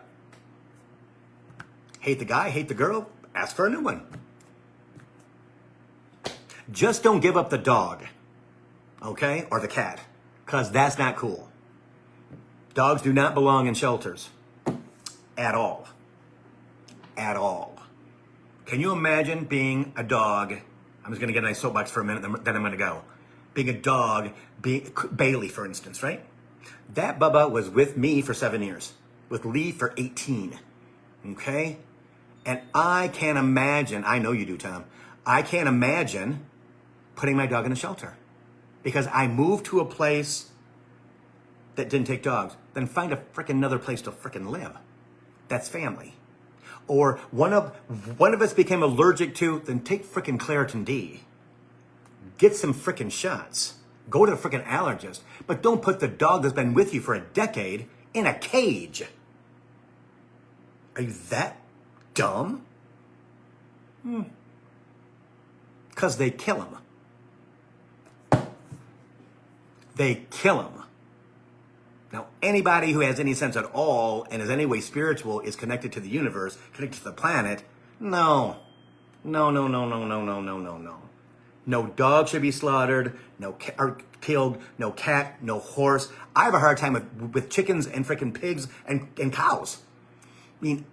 Speaker 1: Hate the guy, hate the girl, ask for a new one. Just don't give up the dog, okay? Or the cat, because that's not cool. Dogs do not belong in shelters at all. At all. Can you imagine being a dog? I'm just going to get a nice soapbox for a minute, then I'm going to go. Being a dog, Bailey, for instance, right? That Bubba was with me for 7 years, with Lee for 18, okay? And I can't imagine, I know you do, Tom, I can't imagine putting my dog in a shelter because I moved to a place that didn't take dogs. Then find a frickin' another place to frickin' live. That's family. Or one of us became allergic to, then take frickin' Claritin D. Get some frickin' shots. Go to the frickin' allergist. But don't put the dog that's been with you for a decade in a cage. Are you that dumb? Because they kill him. They kill him. Now, anybody who has any sense at all and is any way spiritual is connected to the universe, connected to the planet. No. No. No dog should be slaughtered, or killed, no cat, no horse. I have a hard time with chickens and freaking pigs and cows. I mean,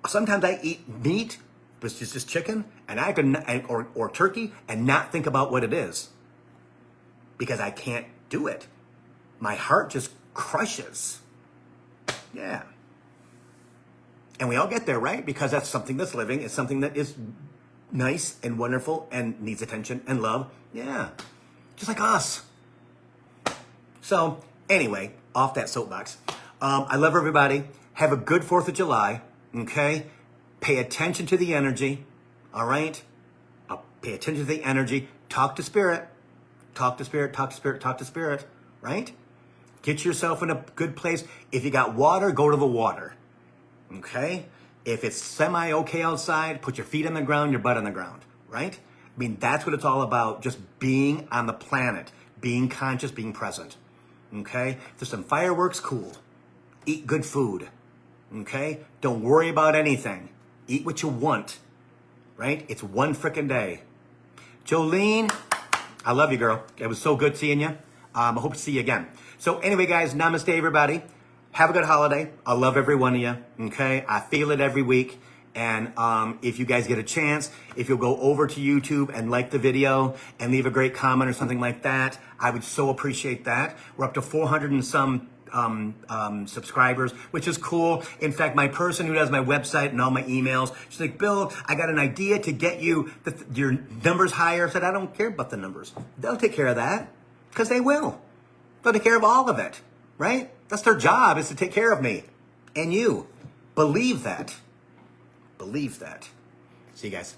Speaker 1: sometimes I eat meat, but it's just chicken, and I have to, or turkey, and not think about what it is. Because I can't do it. My heart just crushes. Yeah. And we all get there, right? Because that's something that's living. It's something that is nice and wonderful and needs attention and love. Yeah. Just like us. So, anyway, off that soapbox. I love everybody. Have a good 4th of July. Okay? Pay attention to the energy. All right? Pay attention to the energy. Talk to spirit. Talk to spirit, talk to spirit, talk to spirit. Right? Get yourself in a good place. If you got water, go to the water. Okay? If it's semi-okay outside, put your feet on the ground, your butt on the ground. Right? I mean, that's what it's all about. Just being on the planet. Being conscious, being present. Okay? If there's some fireworks, cool. Eat good food. Okay? Don't worry about anything. Eat what you want. Right? It's one frickin' day. Jolene, I love you, girl. It was so good seeing you. I hope to see you again. So anyway, guys, namaste, everybody. Have a good holiday. I love every one of you, okay? I feel it every week. And if you guys get a chance, if you'll go over to YouTube and like the video and leave a great comment or something like that, I would so appreciate that. We're up to 400 and some subscribers, which is cool. In fact, my person who does my website and all my emails, she's like, Bill, I got an idea to get you your numbers higher. I said, I don't care about the numbers. They'll take care of that, because they will. They'll take care of all of it, right? That's their job, is to take care of me and you. Believe that. Believe that. See you guys.